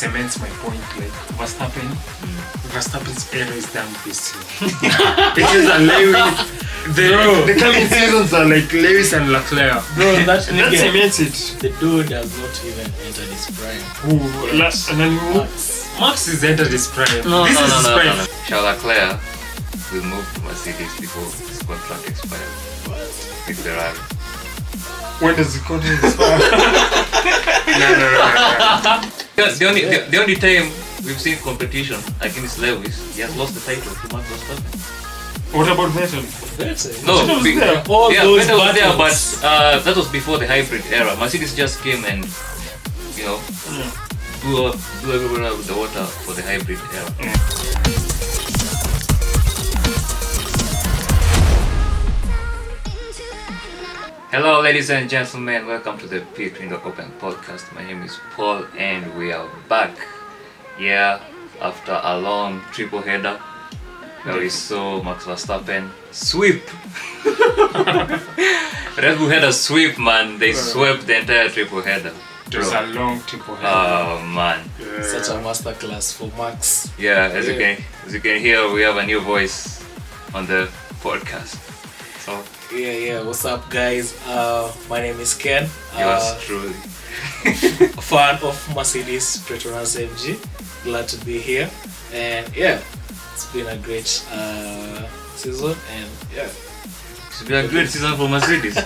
cements my point. Like Verstappen's era is done this year. It is a Lewis. The coming seasons are like Lewis and Leclerc. Bro, that cements it. The dude has not even entered his prime. Max is entered his prime. No. Prime. Charles Leclerc will move to Mercedes before his contract expires with Ferrari. When does the contract expire? No. The only time we've seen competition against Lewis, he has lost the title to Max Verstappen. What about Vettel? No, Vettel Vettel was there, but that was before the hybrid era. Mercedes just came and, blew everyone out with the water for the hybrid era. Hello, ladies and gentlemen. Welcome to the Pit in the Open podcast. My name is Paul, and we are back. After a long triple header, where we saw Max Verstappen sweep. Red Bull had a sweep, man. They swept the entire triple header. It was a long triple header. Oh man, such a masterclass for Max. As you can hear, we have a new voice on the podcast. So what's up, guys? My name is Ken. Yours truly. Fan of Mercedes Petronas MG. Glad to be here, and it's been a great season, and it's been a great season for Mercedes.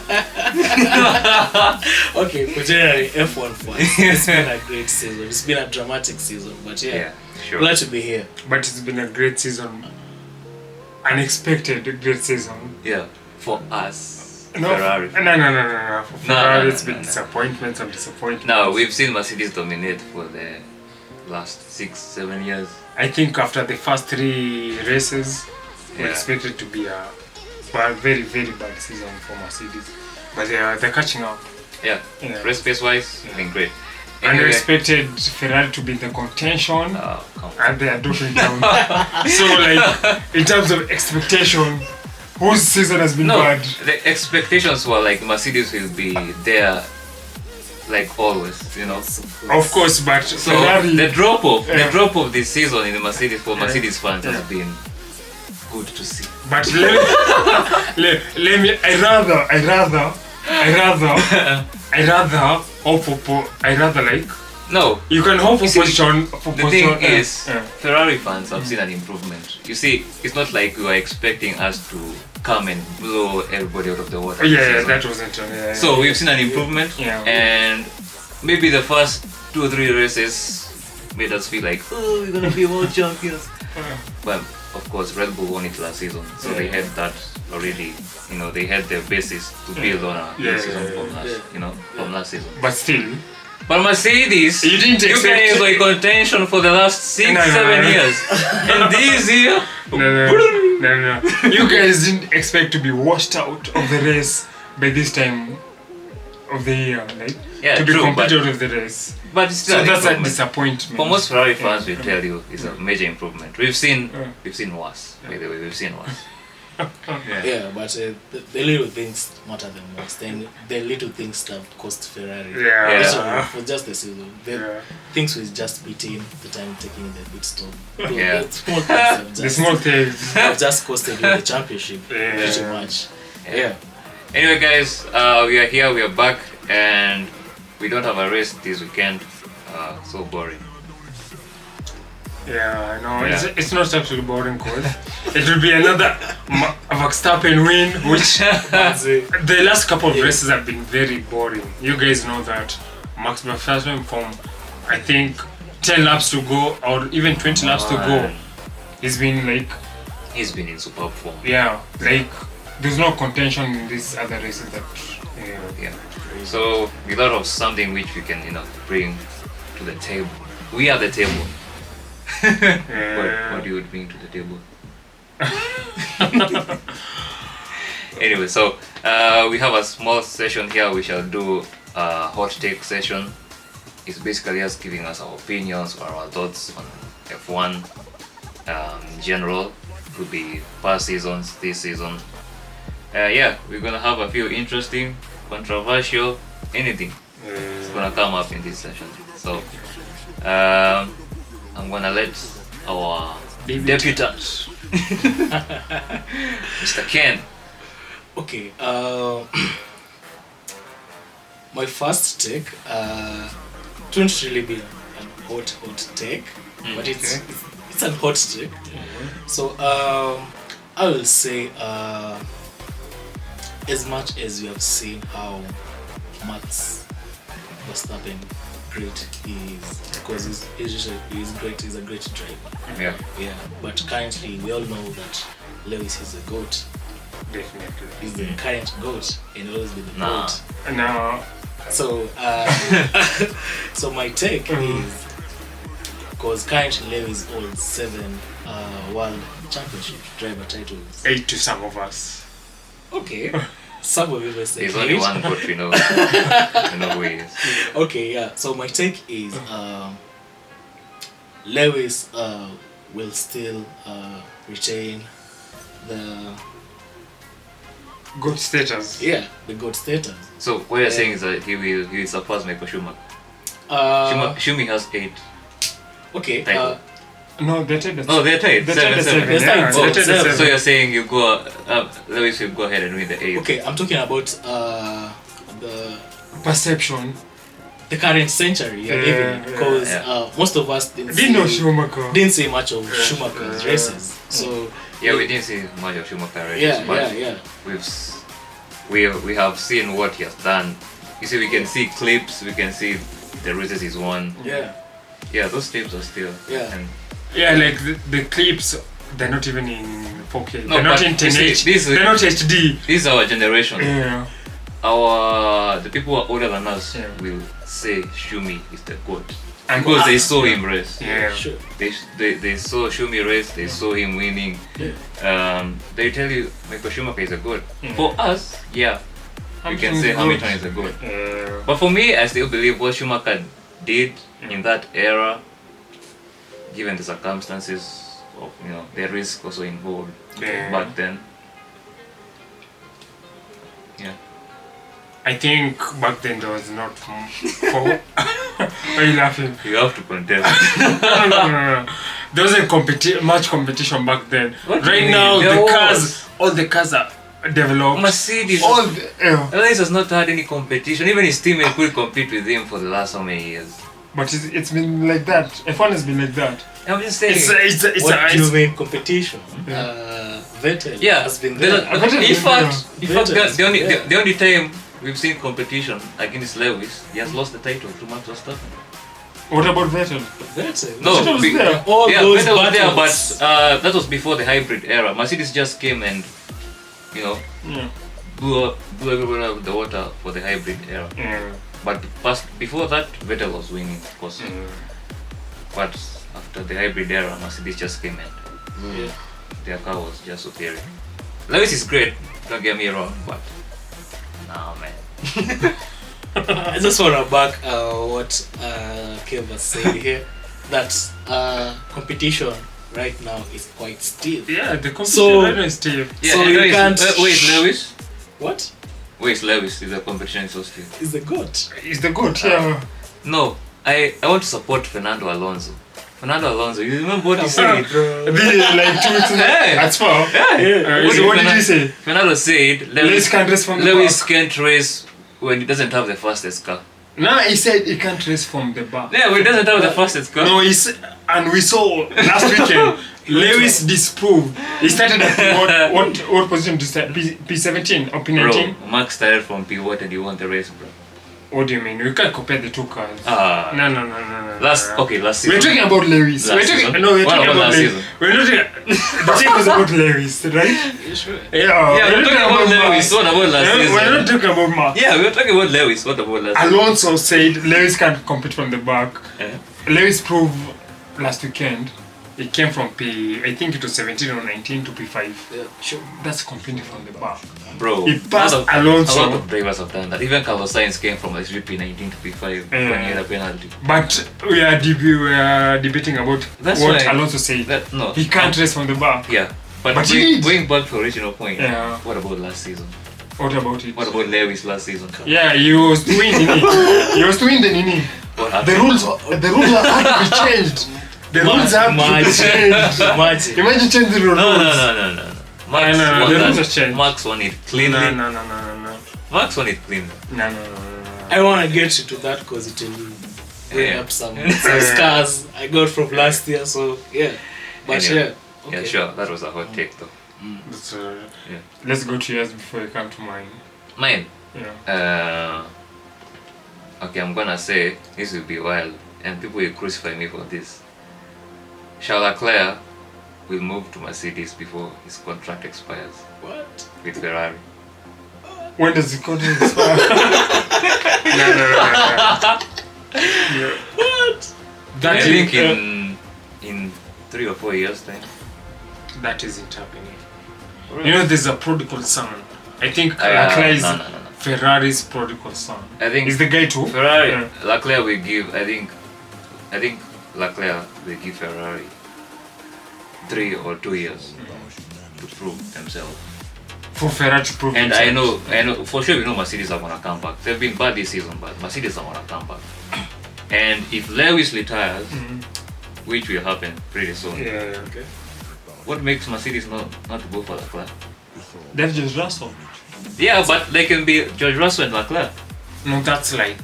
Okay, for generally F1 fans, it's been a great season. It's been a dramatic season, but sure. Glad to be here. But it's been a great season. Unexpected great season. For us. No, Ferrari. No. For Ferrari, it's been no. disappointments and disappointments. No, we've seen Mercedes dominate for the last 6-7 years. I think after the first 3 races, we expected to be a very, very bad season for Mercedes. But they're catching up. Race pace wise, it's been great. And we expected Ferrari to be in the contention, and they are dropping down. So, like, in terms of expectation, whose season has been bad? The expectations were like Mercedes will be there, like always, Of course, but so Ferrari. the drop of this season in the Mercedes for Mercedes fans has been good to see. But let me. I rather like. No, you can hope for position. The thing is, Ferrari fans have seen an improvement. You see, it's not like we were expecting us to come and blow everybody out of the water. That wasn't. So we've seen an improvement, and maybe the first 2 or 3 races made us feel like, we're gonna be world champions. But of course, Red Bull won it last season, so they had that already. They had the basis to build on a season from last season. But still. But Mercedes, you guys were in contention for the last 6-7 years, and this year, no. You guys didn't expect to be washed out of the race by this time of the year, like to be completely out of the race. But still, so that's a disappointment. For most Ferrari fans, will tell you it's a major improvement. We've seen worse. By the way, we've seen worse. But the little things matter the most, and the little things that cost Ferrari. For just the season, the things was just beating the time taking the pit stop. The small things have just costed you the championship pretty much. Anyway, guys, we are here. We are back, and we don't have a race this weekend. So boring. I know. It's not actually boring, cause it will be another Verstappen win, which the last couple of races have been very boring. You guys know that. Max Verstappen from, I think, 10 laps to go or even 20 laps to go, he's been in superb form. There's no contention in these other races that. So we thought of something which we can, bring to the table. We are the table. What do you bring to the table? Anyway, so we have a small session here. We shall do a hot take session. It's basically us giving us our opinions or our thoughts on F1 in general. Could be past seasons, this season. We're gonna have a few interesting, controversial, anything. It's gonna come up in this session. So I'm gonna let our deputant, Mr. Ken. Okay. My first take don't really be a hot take, but it's a hot take. So I will say as much as we have seen how Max Verstappen great he is, because he's great, he's a great driver. Yeah. But currently we all know that Lewis is a GOAT. Definitely. He's the current GOAT and always been the GOAT. No. So so my take is, because currently Lewis holds 7 world championship driver titles. 8 to some of us. Okay. Some of you say there's only one GOAT we know. We know who he is. Okay, yeah. So my take is Lewis will still retain the GOAT status. Yeah, the GOAT status. So what you're saying is that he will surpass Michael Schumacher. Schumacher has 8. Okay. Title. No, they're tied. Oh, they're tied. They're 7. tied. Yeah, Oh, they're tied 7. So you're saying you go, Lewis will go ahead and win the 8. Okay, I'm talking about the Perception. current century you're living in, because most of us Didn't know Schumacher. didn't see much of Schumacher's races. So Yeah, we didn't see much of Schumacher races, but we have seen what he has done. You see, we can see clips, we can see the races he's won. Yeah, those clips are still. And yeah, like the clips, they're not even in 4K. No, they're not but in 1080. They're not HD. This is our generation. Yeah. The people who are older than us will say Schumi is the GOAT. And because they saw him race. Yeah. sure. They saw Schumi race, they saw him winning. They tell you Michael Schumacher is a GOAT. For us, we can say Hamilton is a GOAT. But for me, I still believe what Schumacher did in that era, given the circumstances of the risk also involved back then. I think back then there was not for. Are you laughing? You have to contest. No. There wasn't much competition back then. Right now, all the cars are developed. Mercedes. Lewis has not had any competition. Even his teammate could compete with him for the last how many years. But it's been like that. F1 has been like that. I'm just saying. What do you mean competition? Vettel has been there. In fact, the only time we've seen competition against Lewis, he has lost the title to Max Verstappen. What about Vettel? No, Vettel was there. Vettel was there, but that was before the hybrid era. Mercedes just came and, blew everyone out of the water for the hybrid era. But before that, Vettel was winning, of course. But after the hybrid era, Mercedes just came and their car was just superior. Lewis is great, don't get me wrong, but nah, man. I just want to back what Kev was saying here, that competition right now is quite stiff. Yeah, the competition right now is stiff. Yeah, so you can't. Wait, Lewis? What? Wait, Lewis is the competition so stiff. Is the GOAT? Is the GOAT? Yeah. No, I want to support Fernando Alonso. Fernando Alonso, you remember what he said? Like 2 weeks ago. That's far. What did he say? Fernando said Lewis can't race from the Lewis back. can't race when he doesn't have the fastest car. No, he said he can't race from the back. Yeah, when he doesn't have the fastest car. No, and we saw last weekend, Lewis disproved. He started at what position to start? P17 or P19? Bro, Max started from P1 and he won the race, bro. What do you mean? We can't compare the two cars. No. Last season. We're talking about Lewis. We're talking about last season. We're not talking. The thing was about Lewis, right? You sure? Yeah, we're talking about Lewis. What about last season? We're not talking about Max. Yeah, we're talking about Lewis. What about last season? Alonso said Lewis can't compete from the back. Lewis proved last weekend. It came from I think it was 17 or 19 to P5. Yeah, sure. That's competing from the back. Bro, It passed Alonso. A lot of drivers have done that. Even Carlos Sainz came from like P19 to P5 when he had a penalty. But we are debating about That's what why- Alonso said. He can't race from the back. Yeah, but he did. going back to original point. Yeah. What about last season? What about it? What about Lewis last season? Yeah, he was doing Nini. He was doing the Nini. What The happened? rules have to be changed. The rules have to be changed. Imagine. Imagine changing the rules. No. Max No, won the that. rules have changed. Max won it cleanly. No. Max won it cleanly. No. I want to get into that because it will bring Yeah. up some scars I got from last year. So yeah, but Anyway. yeah, okay. Yeah, sure. That was a hot take though. But, Yeah. let's go to yours before you come to mine. Mine. Yeah. Okay, I'm gonna say this will be wild, and people will crucify me for this. Charles Leclerc will move to Mercedes before his contract expires What? with Ferrari. When does the contract expire? No. Yeah. What? That I think is- in 3 or 4 years time. that isn't happening. You know, there's a prodigal son. I think Yeah, Leclerc is no. Ferrari's prodigal son. I think Is the guy too? Ferrari Yeah. Leclerc will give. I think Leclerc will give Ferrari 3 or 2 years to prove themselves. For Ferrari to prove And himself. I know for sure we know Mercedes are gonna come back. They've been bad this season, but Mercedes are gonna come back. And if Lewis retires, which will happen pretty soon, Yeah. Okay. what makes Mercedes not to go for Leclerc? That's just Russell. Yeah, but they can be George Russell and Leclerc. No, that's like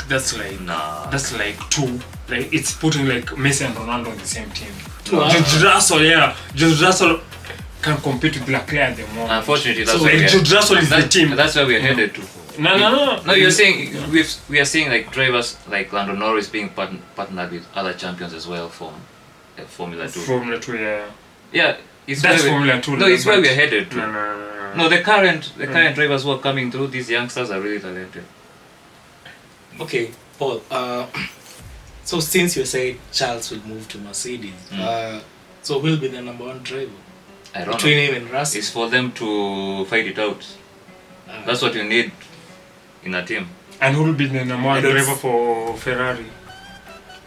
Nah. that's like two. Like it's putting like Messi and Ronaldo on the same team. Wow. George Russell, yeah. George Russell can compete with Leclerc at the moment. Unfortunately, that's So why George Russell is the team. That's where we're headed to. No. No, you're saying we are seeing like drivers like Lando Norris being partnered with other champions as well from Formula 2. Formula 2, yeah. Yeah, it's That's where Formula 2. No, it's where but- we're headed to. No. No, the current drivers who are coming through, these youngsters are really talented. Okay, Paul. So since you said Charles will move to Mercedes, so who will be the number 1 driver I don't between know. him and Russell? It's for them to fight it out. That's what you need in a team. And who will be the number I 1 don't driver for Ferrari?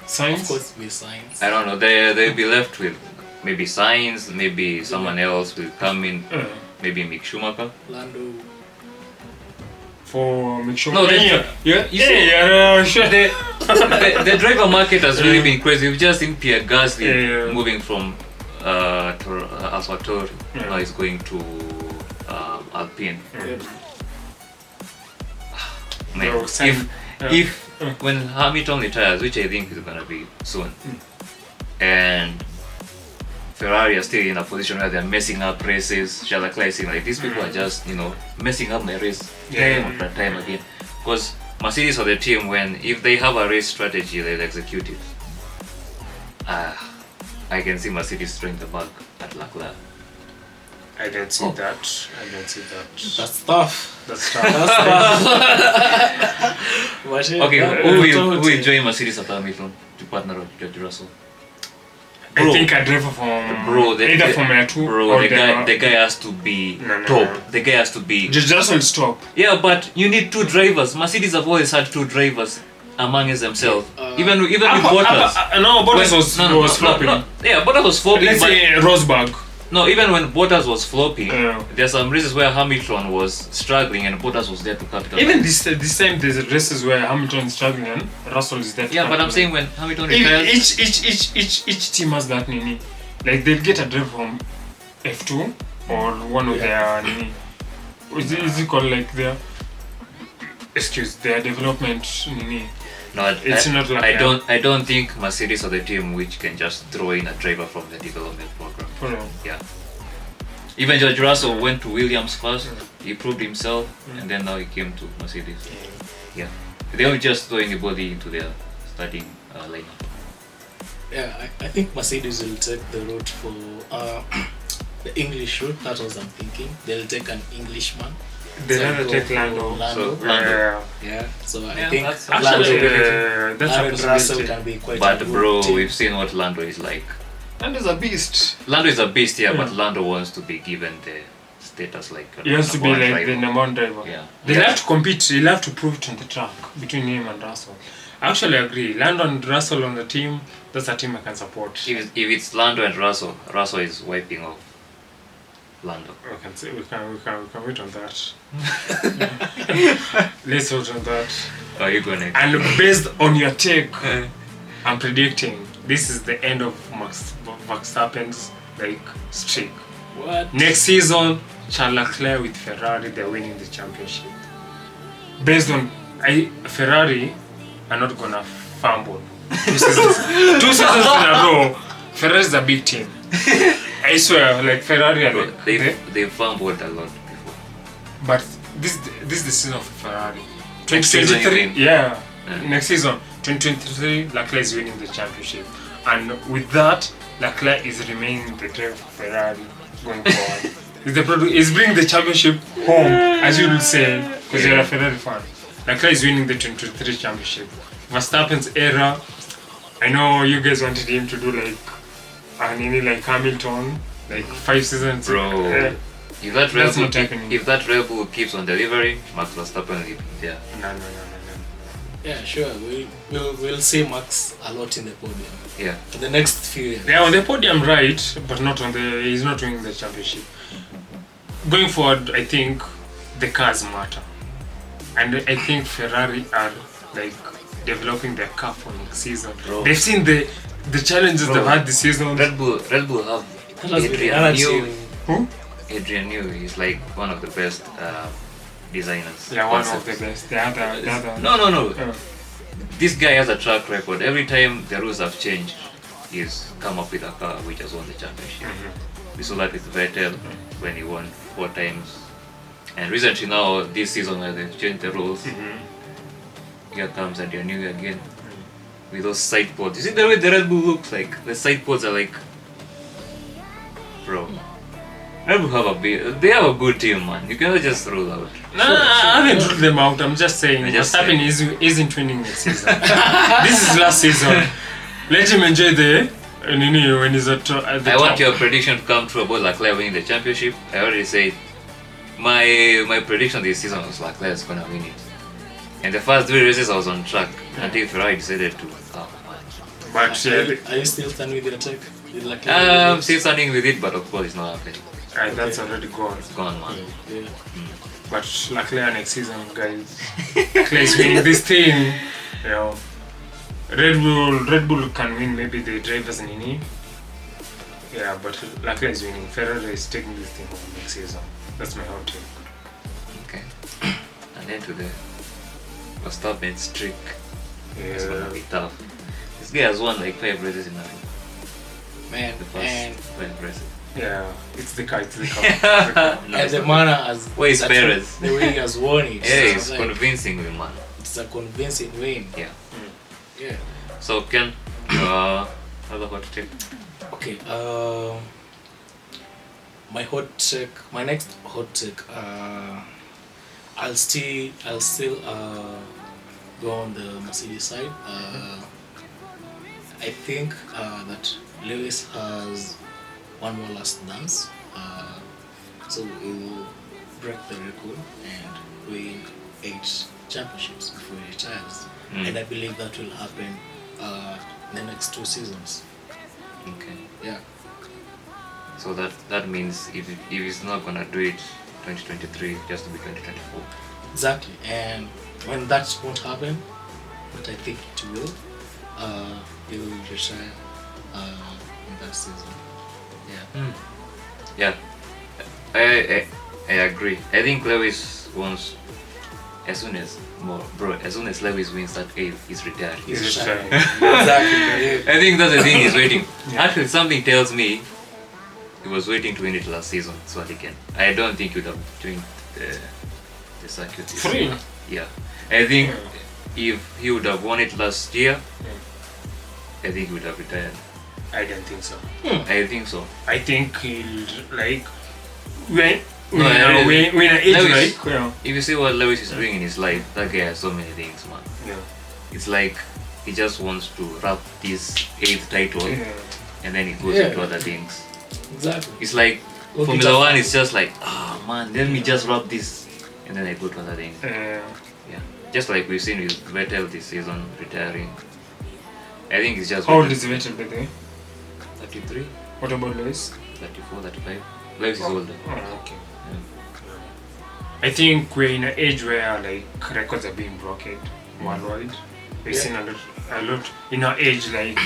Sainz? Of course, with science. I don't know. They'll be left with maybe Sainz, maybe someone else will come in. Maybe Mick Schumacher. Lando. For Mick Schumacher. No, they- yeah. you see- Sure. The driver market has really been crazy. We've just seen Pierre Gasly Yeah. moving from AlphaTauri. Yeah. Now he's going to Alpine. Yeah. Man, Bro, Sainz- if when Hamilton retires, which I think is gonna be soon, and Ferrari are still in a position where they're messing up races, Charles Leclerc is saying like these people are just messing up my race time after time again. Because Mercedes are the team when if they have a race strategy, they'll execute it. I can see Mercedes throwing the bag at Leclerc. I don't see that. That's tough. That's tough. That's tough. But yeah, Okay, that- who that- will join Mercedes at Hamilton to partner with George Russell? I think a driver from Bro, either Formula 2 bro, or the guy has to be No. top. The guy has to be. George Russell is top. Yeah, but you need 2 drivers. Mercedes have always had 2 drivers among themselves. Even with Bottas. No, Bottas When- was flopping. Yeah, Bottas was flopping. Let's but- say Rosberg. No, even when Bottas was flopping, Yeah. there's some races where Hamilton was struggling and Bottas was there to capitalize. Even this time, there's races where Hamilton is struggling and Russell is there. to Yeah, but I'm capitalize. saying when Hamilton retires, Each team has that nini. Like they'll get a driver from F2 or one of their nini. Is it called like their development nini? no, It's not like that. I don't think Mercedes are the team which can just throw in a driver from the development program. Yeah. Even George Russell went to Williams first. He proved himself, and then now he came to Mercedes. Yeah. They don't just throw anybody into their starting lineup. Yeah, I think Mercedes will take the route for the English route. That was I'm thinking. They'll take an Englishman. They So rather go take for Lando. Lando. So, Lando. Yeah, so I Yeah, think that's Lando, actually- That's a Lando and Russell possibility. can be quite a But good bro, team. we've seen what Lando is like. Lando's a beast. Lando is a beast, yeah, but Yeah. Lando wants to be given the status like He has to be number one like the driver. number 1 driver. Yeah. They'll Yeah. have to compete. They'll have to prove it on the track between him and Russell. I actually agree. Lando and Russell on the team, that's a team I can support. If it's Lando and Russell is wiping off Lando. We can wait on that. Let's wait on that. Oh, you go next. And based on your take, I'm predicting this is the end of Max Verstappen's streak. What? Next season, Charles Leclerc with Ferrari, they're winning the championship. Based on Ferrari are not gonna fumble. 2 seasons in a row. Ferrari is a big team. I swear, Ferrari are They've fumbled a lot before. but this is the season of Ferrari. Next season, 2023, you mean? yeah. Next season, 2023, Leclerc is winning the championship, and with that, Leclerc is remaining the driver for Ferrari going forward. He's bringing the championship home, as you would say, because you're a Ferrari fan. Leclerc is winning the 2023 championship. Verstappen's era, I know you guys wanted him to do like Hamilton, 5 seasons. Bro. If that That's Red Bull, not happening. if that Red Bull keeps on delivering, Max Verstappen will be there. No. Yeah, sure. We'll see Max a lot in the podium Yeah. for the next few years. Yeah, on the podium, right, but not on the. He's not winning the championship. Going forward, I think the cars matter, and I think Ferrari are developing their car for next season. Bro. They've seen the challenges Bro. they've had this season. Red Bull have That has been the Adrian narrative. Newey. Who? Adrian Newey is one of the best designers. Yeah, one of concepts. the best. The other. No. Yeah. This guy has a track record. Every time the rules have changed, he's come up with a car which has won the championship. We saw that with Vettel when he won 4 times. And recently now, this season where they've changed the rules, here comes Adrian Newey again with those side pods. You see the way the Red Bull looks like? The side pods are bro. Red Bull they have a good team, man. You cannot just rule out. No, I haven't ruled them out. I'm just saying Verstappen isn't winning next season. This is last season. Let him enjoy when he's at the top. I want your prediction to come true about Leclerc winning the championship. I already said my prediction this season was Leclerc is gonna win it. And the first 3 races I was on track until Ferrari decided to. But Are you still standing with your take? I'm still standing with it, but of course it's not happening. that's already gone. It's gone, man. Yeah. But Leclerc next season, guys. Leclerc is winning this thing. Red Bull can win maybe the drivers Nini. Yeah, but Leclerc is winning. Ferrari is taking this thing home next season. That's my hot take. Okay. And then to the Verstappen streak. It's gonna be tough. This guy has won 5 races in a row. Man, The first 5 races. Yeah, it's the car. No, and it's the not. manner as Where is Perez? the way he has won it. Yeah, it's it's convincing me, man. it's a convincing win. Yeah. Yeah. So Ken, your other hot take. Okay. My next hot take. I'll still go on the Mercedes side. I think that Lewis has one more last dance, so he will break the record and win 8 championships before he retires. And I believe that will happen in the next 2 seasons. Okay. Yeah. So that means if he's not gonna do it 2023, just to be 2024. Exactly. And when that won't happen, but I think it will, he will retire in that season. Yeah. Yeah. I agree. I think Lewis wants as soon as Lewis wins that 8, he's retired. He's retiring. Exactly. I think that's the thing he's waiting. Actually, something tells me he was waiting to win it last season so that he can. I don't think he would have joined the circuit this Free. year. Yeah. I think if he would have won it last year, I think he would have retired. I don't think so. I think so. I think he'll when Lewis- yeah. If you see what Lewis is doing in his life, that guy has so many things, man. Yeah. It's like he just wants to wrap this 8th title and then he goes Yeah. into other things. Exactly. It's like Look, Formula 1 is just like, man, let me just wrap this and then I go to other things. Yeah. Just like we've seen with Vettel this season retiring. I think it's just How old is Vettel by the way? 33, What about Lewis? 34, 35. Lewis is older. Oh, okay. I think we're in an age where like records are being broken worldwide. We've seen a lot in our age, like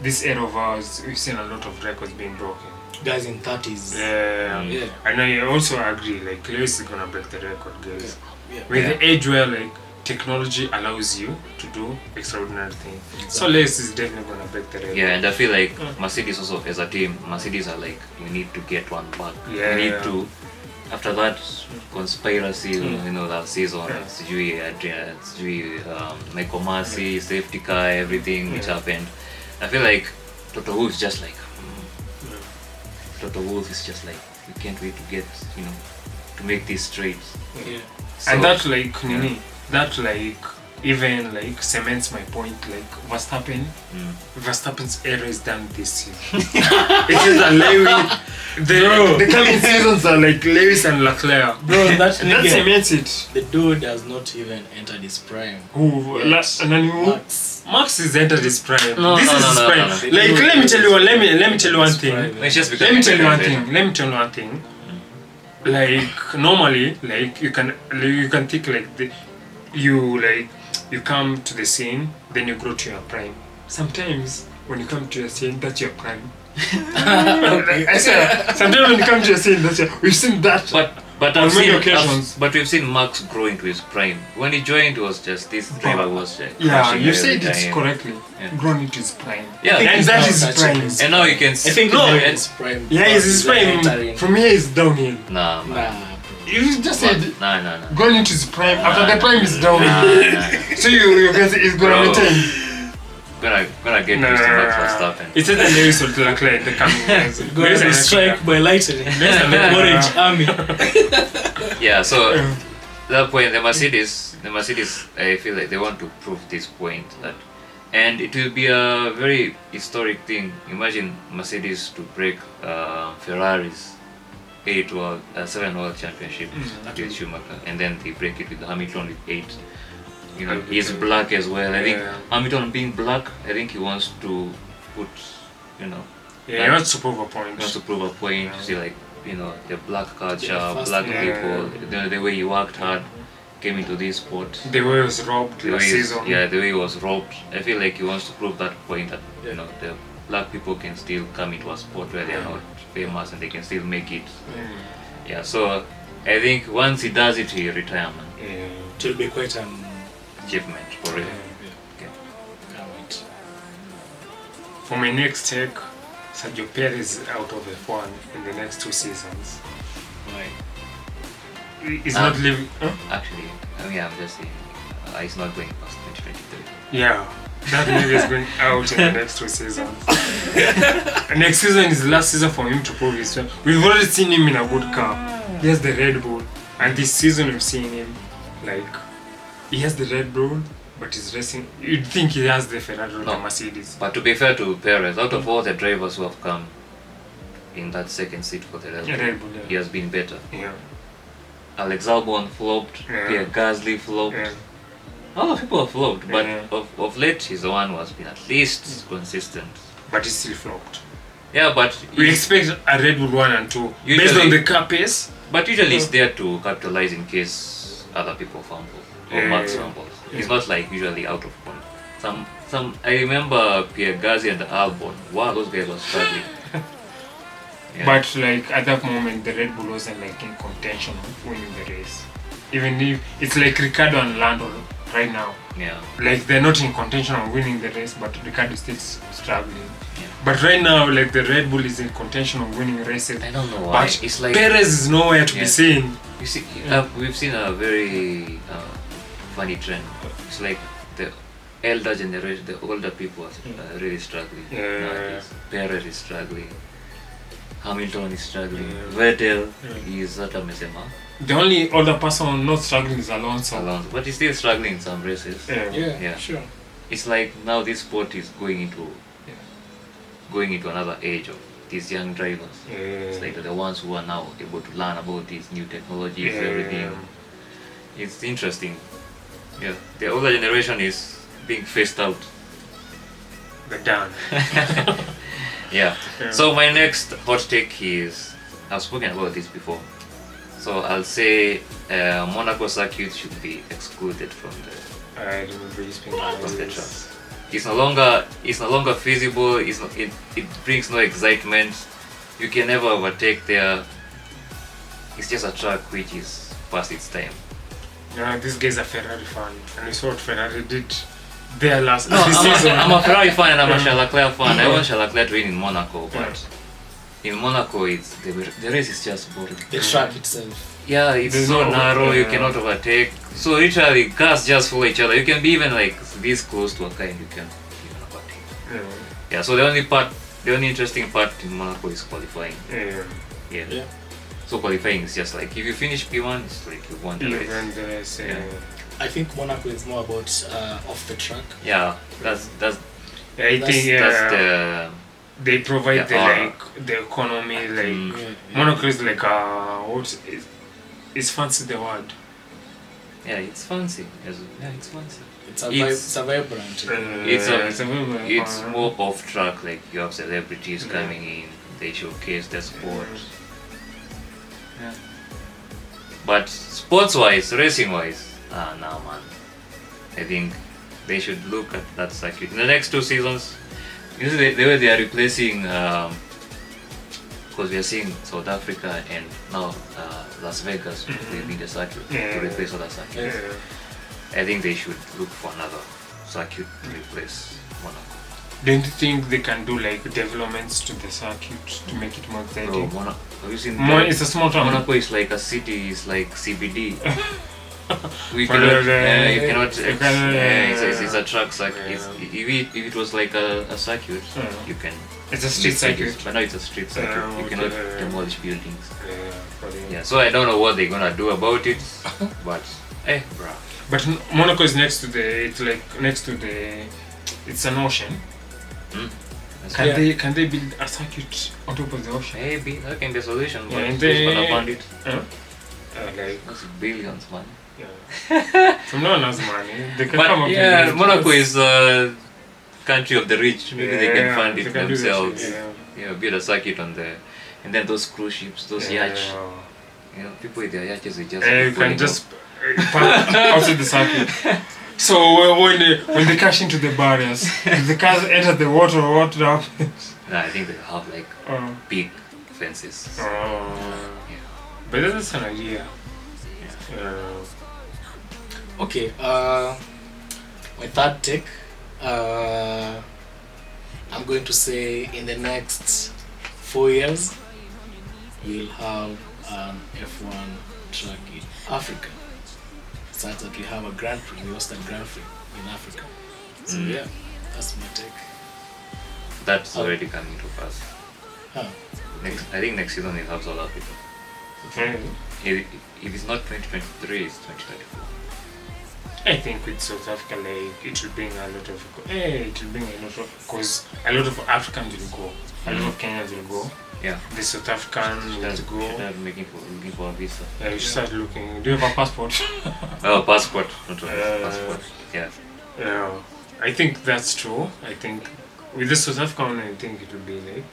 this era of ours. We've seen a lot of records being broken. Guys in 30s. Yeah. And I also agree. Like Lewis is gonna break the record, guys. Yeah. We're the age where like technology allows you to do extraordinary things. Exactly. So Lewis is definitely gonna break the record. Yeah, and I feel like Mercedes also as a team, Mercedes are like, we need to get one back. Yeah. We need to. After that conspiracy, you know, that season, sijui Michael Masi, safety car, everything which happened. I feel like Toto Wolff is just like, Toto Wolff is just like, we can't wait to get, you know, to make this straight. Yeah. So, and that like, that like, even like cements my point, like Verstappen's era is done this season. It is a Lewis. The coming seasons are like Lewis and Leclerc. Bro, that cements it. The dude has not even entered his prime. Who? Max is entered his prime. This is his prime. No. Like let me tell you one thing. Let me tell you one thing. Like normally, like you can think like you come to the scene, then you grow to your prime. Sometimes when you come to your scene, that's your prime. I swear, sometimes when you come to your scene, that's your. We've seen that. But on many occasions. But we've seen Max grow into his prime. When he joined, it was just this driver was just you said it correctly. Grown into his prime. Yeah, and that is his prime. And now you can. I think his prime. Yeah, it's his prime. From here, it's downhill. Nah. You just said nah. going into his prime. After the prime is down. So you can say it's gonna return. Gonna get used to Max Verstappen. It's at the Lewis or Leclerc the coming years. Gonna be struck by lightning. Orange army. Yeah, so that point, the Mercedes, I feel like they want to prove this point that, and it will be a very historic thing. Imagine Mercedes to break Ferrari's 7 World Championship with Schumacher, and then they break it with Hamilton with 8. You know, he's black as well. I think Hamilton being black, I think he wants to put, you know, he wants to prove a point. He wants to prove a point. See, like, you know, the black culture, black people, the way he worked hard, came into this sport. The way he was robbed last season. Yeah, the way he was robbed. I feel like he wants to prove that point that you know the black people can still come into a sport where they are not famous and they can still make it. Yeah, so I think once he does it, he retirement. It will be quite an achievement for real. Can't wait. For my next take, Sergio Perez out of F1 in the next 2 seasons. Why? He's not living. Actually, I mean, I'm just saying, he's not going past 2023. Yeah, that nigga is going out in the next 2 seasons. Next season is the last season for him to prove his strength. We've already seen him in a good car. He has the Red Bull, and this season we've seen him like he has the Red Bull, but he's racing. You'd think he has the Ferrari or the Mercedes. But to be fair to Perez, out of all the drivers who have come in that second seat for the Red Bull, he has been better. Yeah. Alex Albon flopped, Pierre Gasly flopped. A lot of people have flopped, but of late he's the one who has been at least consistent. But he still flopped. Yeah, but we expect a Red Bull 1 and 2 based on the car pace. But usually it's there to capitalize in case other people fumble or Max fumbles. It's not like usually out of point. I remember Pierre Gasly and Albon. Wow, those guys were struggling. But like at that moment, the Red Bull wasn't like in contention of winning the race. Even if it's like Ricciardo and Lando right now. Yeah. Like they're not in contention of winning the race, but Ricciardo is still struggling. Yeah. But right now, like the Red Bull is in contention of winning races. I don't know why. But it's like Perez is nowhere to be seen. You see, we've seen a very funny trend. It's like the elder generation, the older people are really struggling. Perez is struggling. Hamilton is struggling. Vettel is at a mesema. The only older person not struggling is Alonso. But he's still struggling in some races. Yeah, sure. It's like now this sport is going into another age of these young drivers. It's like the ones who are now able to learn about these new technologies, everything. It's interesting. Yeah, the older generation is being phased out. They're done. Yeah. So my next hot take is I've spoken about this before. So I'll say Monaco circuit should be excluded from the I remember you speaking about from the this. track. It's no longer feasible. It brings no excitement. You can never overtake there. It's just a track which is past its time. This guy's a Ferrari fan, and we saw what Ferrari did their last No, season. I'm a Ferrari fan and I'm a Charles Leclerc fan. I want Charles Leclerc to win in Monaco, but in Monaco, it's the race is just boring. The track itself. Yeah, it's There's so no- narrow. You yeah. cannot overtake. So literally, cars just follow each other. You can be even like this close to a car and you can even overtake. Yeah. Yeah. So the only interesting part in Monaco is qualifying. Yeah. Yeah. So qualifying is just like if you finish P1, it's like you won the race. Even the same. Yeah. I think Monaco is more about off the track. Yeah, that's I think that's the they provide Yeah, the like the economy like Yeah. Monaco is like what is fancy the word. yeah. It's fancy. Yeah, it's fancy. It's a, It's- it's a vibrant. It's more off track. Like you have celebrities Yeah. coming in. They showcase the sport. Yeah. But sports-wise, racing-wise, nah, man. I think they should look at that circuit in the next 2 seasons. You know, the way they are replacing, because we are seeing South Africa and now Las Vegas will be the circuit to replace other circuits. Yeah. I think they should look for another circuit to replace Monaco. Don't you think they can do like developments to the circuit to make it more Bro, exciting? Monaco, have you seen More, it's a small town. Monaco is like a city, it's like CBD. We But, cannot, you you cannot, it's a yeah. track circuit. If it was like a circuit, you can. It's a street mix it. circuit. But now it's a street circuit. You okay. cannot demolish buildings. Yeah, for the- Yeah, so I don't know what they're gonna do about it, but bruh. But Monaco is next to the. It's like next to the. It's an ocean. That's Can why- they build a circuit on top of the ocean? Maybe that can be a solution, but Yeah, and who's gonna they- fund it? Like That's billions, man. yeah. From no one has money. They can come But up yeah, with Monaco is a country of the rich. Maybe they can fund they it can do that themselves. shit, Yeah, build a circuit on there, and then those cruise ships, those yachts. You know, people with their yachts, they just You pulling can just up. park outside the circuit. So when they crash into the barriers, if the cars enter the water, what happens? Nah, I think they have like big fences. But that's an idea. Okay, my third take, I'm going to say in the next 4 years, we'll have an F1 track in Africa. Such that we have a Grand Prix, we host a Grand Prix in Africa. So yeah, that's my take. That's already coming to pass. Huh. I think next season we'll have South Africa. Okay. If it's not 2023, it's 2024. I think with South Africa, like it will bring a lot of, because a lot of Africans will go, a lot of Kenyans will go. Yeah. The South African will go. Looking for a visa. Yeah, you should start looking. Do you have a passport? Oh, passport, not a passport. Yeah. Yeah, I think that's true. I think with the South African, I think it will be like,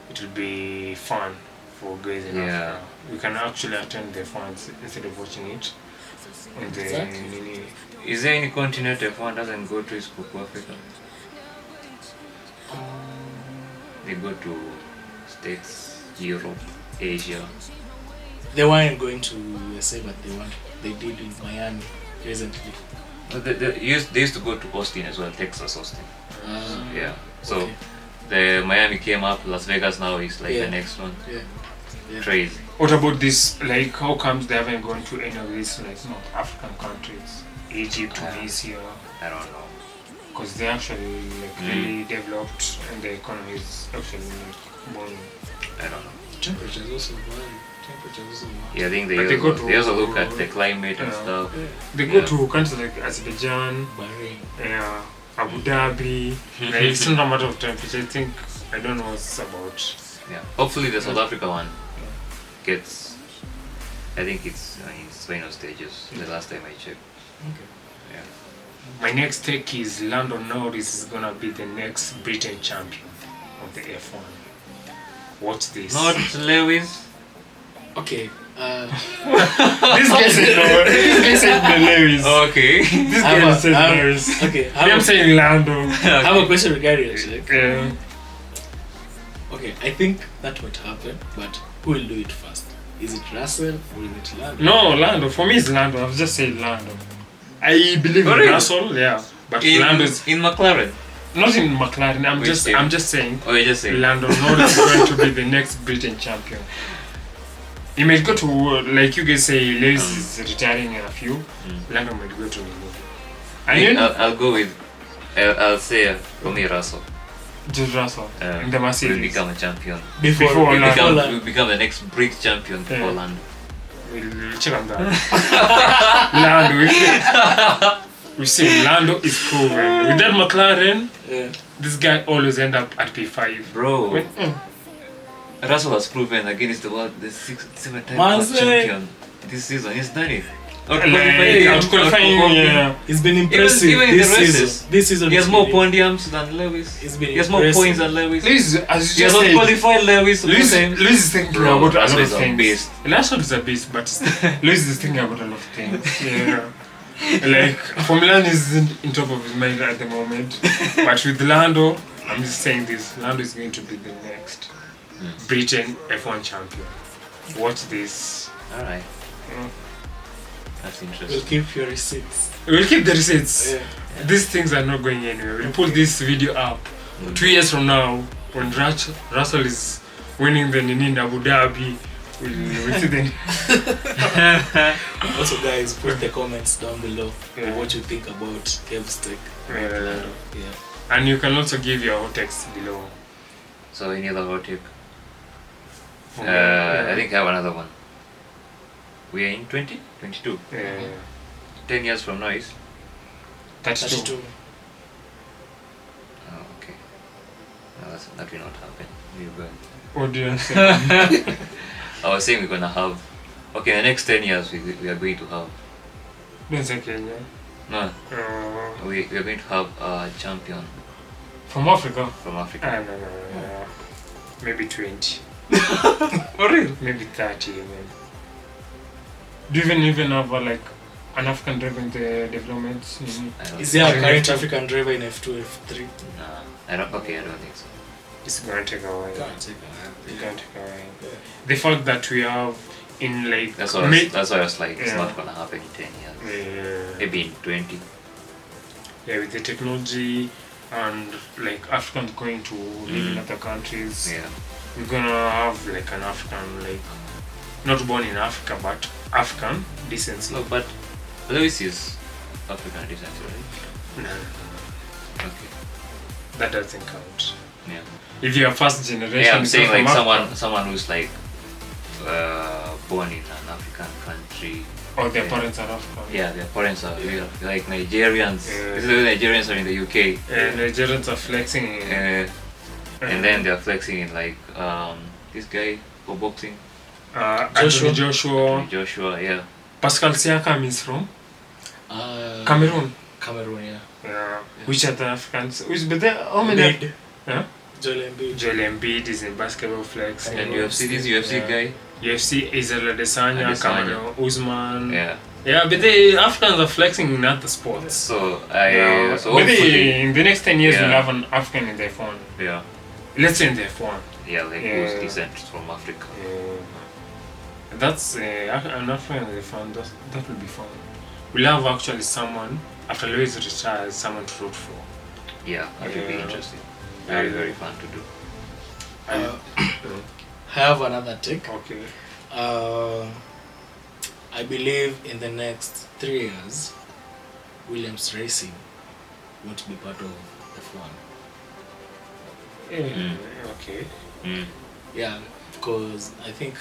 it will be fun for guys in Africa. We can actually attend the fans instead of watching it on the Exactly. Is there any continent F1 doesn't go to is Coco Africa? They go to States, Europe, Asia. They weren't going to USA, but they did in Miami recently. They used to go to Austin as well, Texas, Austin. Yeah. So okay. the Miami came up, Las Vegas now is like Yeah. the next one. Yeah. Crazy. What about this? Like, how comes they haven't gone to any of these like North African countries, Egypt, Tunisia? I don't know. Because they actually like really developed and the economy is actually like booming. I don't know. Temperatures also vary. Yeah, I think But they go to- they also look at the climate and stuff. They go Yeah. to countries like Azerbaijan, Bahrain. Abu Dhabi. Like, it's not a matter of temperature. I think I don't know what it's about. Yeah. Hopefully the South Africa one gets. I think it's in its final stages. The last time I checked. Okay. Yeah. My next take is Lando Norris is gonna be the next Britain champion of the F1. Watch this. Not Lewis. Okay. This guy said Lewis. Okay. This guy said Lewis. Okay. I'm saying Lando. I have a question regarding it. Like, Yeah. okay, I think that might happen, but who will do it first? Is it Russell or is it Lando? No, Lando. For me, it's Lando. I've just said Lando. I believe Oh, in really? Russell, yeah, but Lando is in McLaren. not in McLaren. Which team? I'm just saying. Oh, you just saying. Lando Norris is going to be the next Britain champion. He might go to, like you guys say, Lewis is retiring in a few. Lando might go to I'll go with. I'll say for me Russell. Just Russell in the Will Mercedes. become a champion. Before Lando. Will become the next Brit champion before Lando. We'll check on that. Lando, we've seen Lando is proven. With that McLaren, this guy always end up at P5. Bro, Russell has proven against the world the 7-time Manze. champion this season. He's done it. Qualifying, yeah. It's been impressive even in this the races. season. This season He has it's more been- podiums than Lewis. It's been He has more impressive. points than Lewis. Lewis, as He you has just not said, qualified Lewis more Lewis times. is thinking Bro, about a Russell lot is of a things. beast. Russell is a beast, but Lewis is thinking about a lot of things. Yeah. Like, Formula 1 isn't in top of his mind at the moment. But with Lando, I'm just saying this, Lando is going to be the next Britain F1 champion. Watch this. Alright. Mm. That's We'll interesting. keep your receipts. We'll keep the receipts. Yeah. These things are not going anywhere. We'll put this video up 2 years from now when Russell is winning the Nini in Abu Dhabi. We'll see the Also, guys, put the comments down below Yeah. what you think about Kev's take. Yeah. Yeah. And you can also give your hot text below. So any other hot take? Yeah. I think I have another one. We are in 2022. Yeah. 10 years from now is. That's That's true. true. Oh, okay. No, that will not happen. We're going. What do you say? I was saying we're gonna have. Okay, the next 10 years we are going to have. Don't say Kenya. No, we are going to have a champion From Africa? from Africa. No. Maybe 20. For real? Maybe 30 even. Do you even have like an African driver in the developments? I don't Is think there a F2. current African driver in F2, F3? Nah, I don't. Okay, I don't think so. It's going to take a while. Can't take It's a going to take a while. The fact that we have in like That's why. That's why I was like, it's Yeah. not gonna happen in 10 years. Maybe in 20. yeah, with the technology and like Africans going to live in other countries, Yeah. we're gonna have like an African, like not born in Africa but African decency. No, but Lewis is African descent, right? No, Okay. that doesn't count. Yeah. If you're first generation, Yeah, I'm it's saying not like from Africa. someone who's like born in an African country. Or their Yeah. parents are African. Yeah, their parents are like Nigerians. Yeah. This is the Nigerians are in the UK. And Nigerians are flexing. And then they're flexing in like this guy for boxing, Anthony Joshua. Joshua. Yeah. Pascal Siakam is from Cameroon. Cameroon. Cameroon, yeah. Yeah. Which are the Africans? But there, how many? Embiid. Yeah. Joel Embiid. Joel Embiid is in basketball flex. And UFC, this UFC Yeah. guy. UFC, Israel Adesanya, Adesanya. Cameroon, Usman. Yeah. Yeah, but the Africans are flexing in other sports. So so Maybe hopefully, in the next 10 years Yeah. we'll have an African in their phone. yeah, Let's say in their phone. like Yeah. who's descent from Africa. That's an African in their phone. That will be fun. We'll have actually someone, after Lewis retires, someone to root for. Yeah, that would be Yeah. interesting. Very Yeah. very fun to do. I have another take. Okay. I believe in the next 3 years, Williams Racing won't be part of F1. Okay. Mm. Yeah, because I think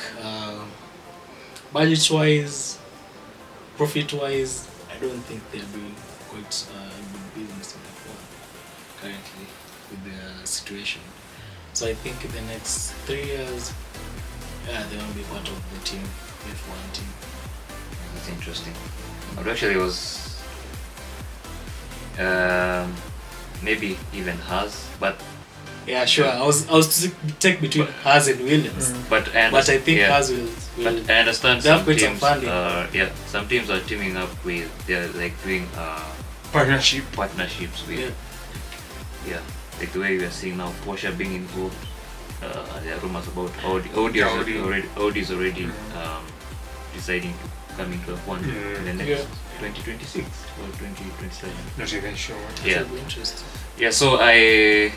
budget-wise, profit-wise, I don't think they're doing quite good business in F1 currently with the situation. So I think in the next 3 years, yeah, they won't be part of the team, F1 team. That's interesting. But actually was maybe even has, but Yeah, sure. I was to take between Haas and Williams. But I think Haas will. But I understand they have some quite some teams. funding. Some teams are teaming up with. They're like doing partnerships with. Yeah, like the way we are seeing now, Porsche being involved. There are rumors about Audi is already deciding to come into F1 in the next 2026 or 2027. Not even sure. Yeah. That'll be interesting. Yeah, so the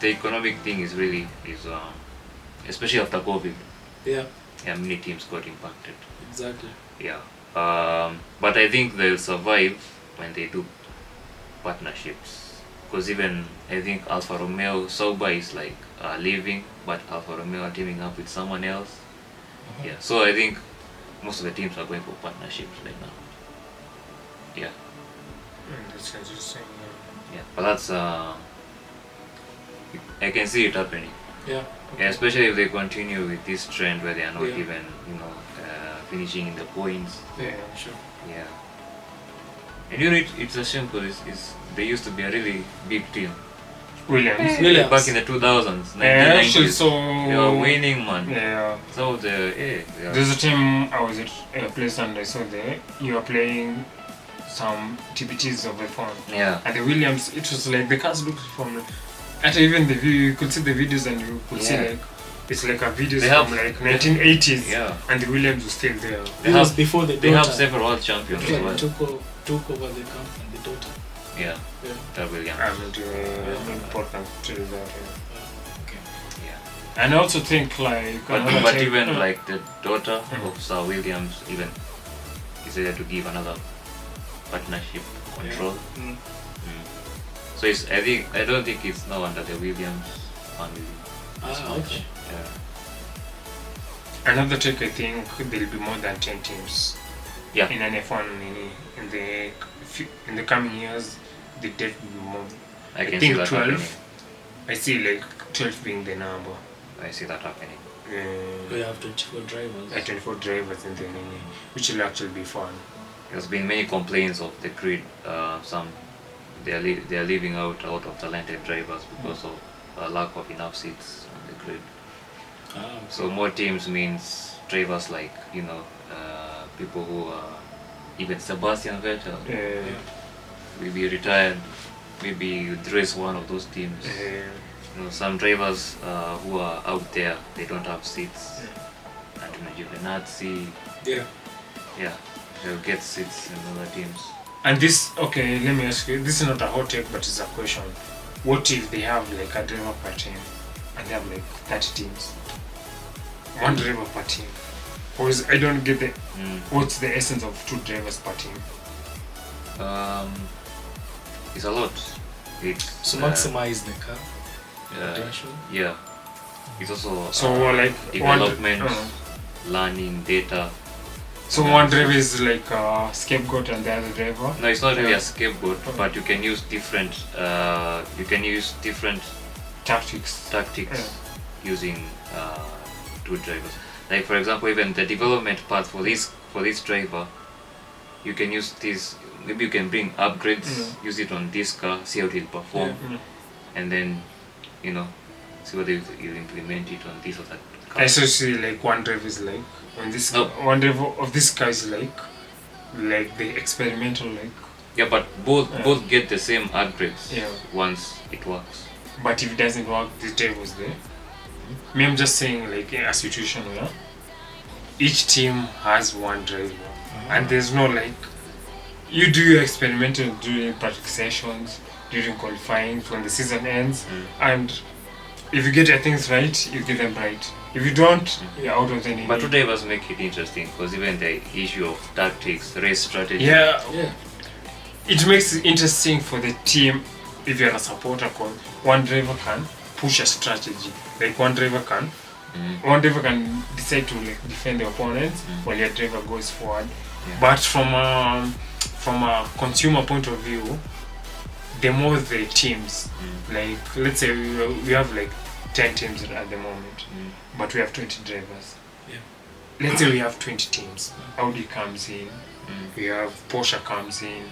economic thing is really especially after COVID. Yeah. Yeah, many teams got impacted. Exactly. Yeah. But I think they'll survive when they do partnerships. Because even I think Alfa Romeo Sauber is like leaving, but Alfa Romeo are teaming up with someone else. Yeah. So I think most of the teams are going for partnerships right now. Yeah. That's interesting. Yeah. But that's I can see it happening. Yeah. Yeah, especially if they continue with this trend where they are not Yeah. even, finishing in the points. Yeah, sure. Yeah. And it's a shame because they used to be a really big team. Williams. Back in the 2000s, 1990s. Yeah, actually, so they were winning, man. Yeah. So There's a team I was at a place and I saw you were playing some TPTs of the phone. Yeah. And the Williams, it was like the cars looked from. At even the view, you could see the videos and you could see like it's like a videos from like 1980s. Yeah. And the Williams was still there. It was before the They daughter. have several world champions as well. took over the company, the daughter. Yeah. Yeah. That Williams. I mean, important to do that. Okay. Yeah. And I also think like. But even like the daughter of Sir Williams even decided to give another partnership control. Mm. So I don't think it's now under the Williams family as much. Okay. Yeah. Another take, I think there'll be more than 10 teams. Yeah. In an F1 in the coming years, the date will be more. I can think see that 12. happening. I see like 12 being the number. I see that happening. We have 24 drivers. 24 drivers in the mini, which will actually be fun. There's been many complaints of the grid. Some they are leaving out of talented drivers because of lack of enough seats on the grid. So more teams means drivers like people who are even Sebastian Vettel will be retired. Maybe you dress one of those teams. Some drivers who are out there, they don't have seats. Antonio Giovinazzi. Yeah, they'll get seats in other teams. And this, okay, let me ask you, this is not a hot take, but it's a question. What if they have like a driver per team and they have like 30 teams? One driver per team. Because I don't get what's the essence of 2 drivers per team? It's a lot. So maximize the car potential. Yeah. It's also like development, learning, data. So one driver is like a scapegoat and the other driver? No, it's not really a scapegoat, but you can use different tactics using 2 drivers. Like for example, even the development path for this driver, you can use this. Maybe you can bring upgrades, use it on this car, see how it will perform, and then see whether you implement it on this or that car. I also see like one driver is like one driver of this car is like the experimental like. Yeah, but both get the same upgrades once it works. But if it doesn't work, the driver is there. Me, I'm just saying like a situation where each team has one driver and there's no like you do your experimental during practice sessions, during qualifying when the season ends, and if you get your things right, you get them right. If you don't, you're out of the league. But 2 drivers make it interesting because even the issue of tactics, race strategy. It makes it interesting for the team if you're a supporter because one driver can push a strategy. Like one driver can decide to like defend the opponents while your driver goes forward. But from a consumer point of view, the more the teams, like let's say we have like 10 teams at the moment, but we have 20 drivers. Let's say we have 20 teams. Audi comes in, we have Porsche comes in,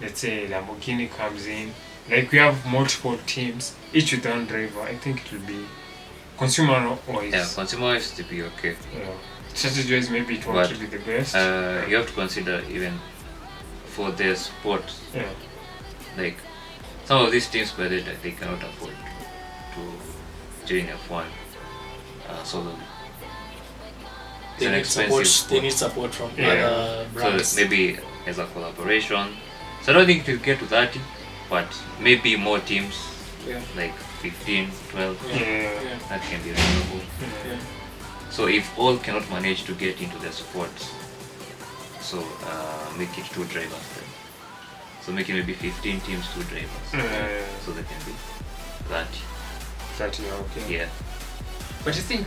let's say Lamborghini comes in, like we have multiple teams, each with their own driver. I think it will be consumer-wise. Yeah, consumer-wise to be okay. Yeah. Strategy-wise, maybe it won't be the best. You have to consider even for their sport. Yeah. Like some of these teams, by the way, they cannot afford to join F1 solely. They need support. They need support from other brands. So maybe as a collaboration. So I don't think we'll get to 30, but maybe more teams, like 15, 12. That can be reasonable. So if all cannot manage to get into the sport, so make it 2 drivers then. So make it maybe 15 teams, 2 drivers. So they can be 30. 30, okay. Yeah. But I think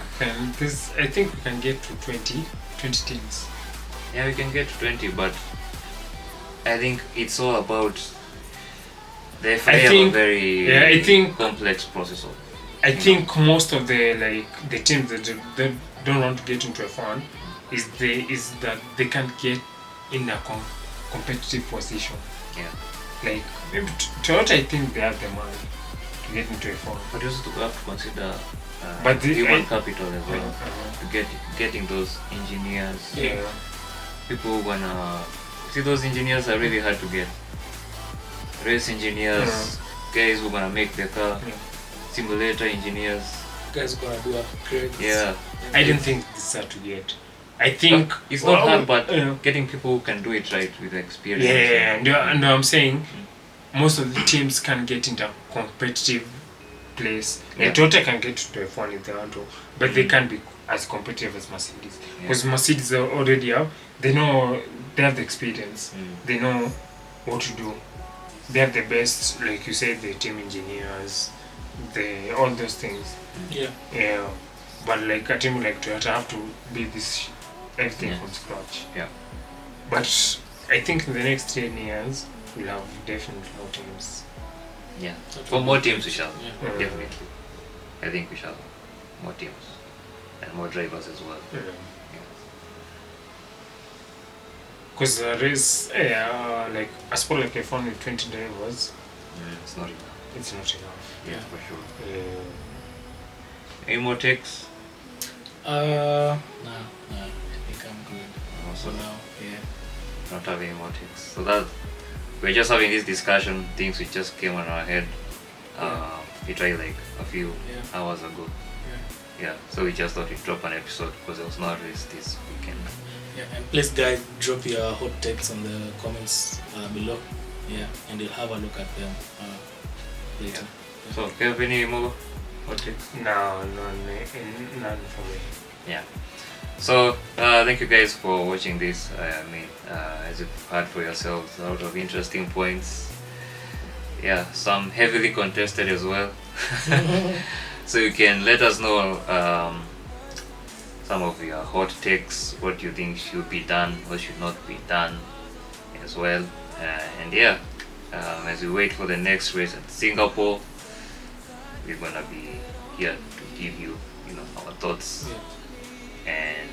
we can get to 20 teams. Yeah, we can get to 20, but I think it's all about the FIA have a very complex process. I think most of the teams that don't want to get into F1 is that they can't get in a competitive position. Yeah. Like maybe Toyota, I think they have the money to get into F1. But you also have to consider but the human capital as well. To getting those engineers. Yeah. People wanna see those engineers are really hard to get. Race engineers, guys who gonna make the car, simulator engineers, guys who gonna do upgrades. Yeah. I don't think this is hard to get. I think it's not hard, but getting people who can do it right with experience. Yeah, and I'm saying most of the teams can get into a competitive place. Like Toyota can get to F1 if they want to, but they can't be as competitive as Mercedes. Because Mercedes are already up. They know, they have the experience. They know what to do. They have the best, like you said, the team engineers, all those things. Yeah. But like a team like Toyota have to build this everything from scratch. Yeah. But I think in the next 10 years we'll have definitely more teams. Yeah. For more teams we shall. Definitely. I think we shall have more teams and more drivers as well. Because the race, like a sport like F1 with 20 drivers, it's not enough. It's not enough. Yeah, for sure. Any more takes? No. I think I'm good. Also now, not having any more takes. So that we're just having this discussion, things which just came on our head. We tried like a few hours ago. Yeah. So we just thought we'd drop an episode because there was no race this weekend. Yeah, and please guys drop your hot takes on the comments below. Yeah, and we'll have a look at them later. So, do you have any more hot takes? No, none for me. Yeah. So, thank you guys for watching this. As you've heard for yourselves, a lot of interesting points. Yeah, some heavily contested as well. So you can let us know some of your hot takes, what you think should be done, what should not be done as well. And as we wait for the next race at Singapore, we're gonna be here to give you, our thoughts. And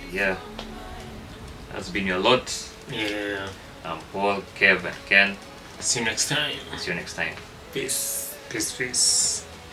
that's been your lot. Yeah. I'm Paul, Kev, and Ken. See you next time. See you next time. Peace. Peace.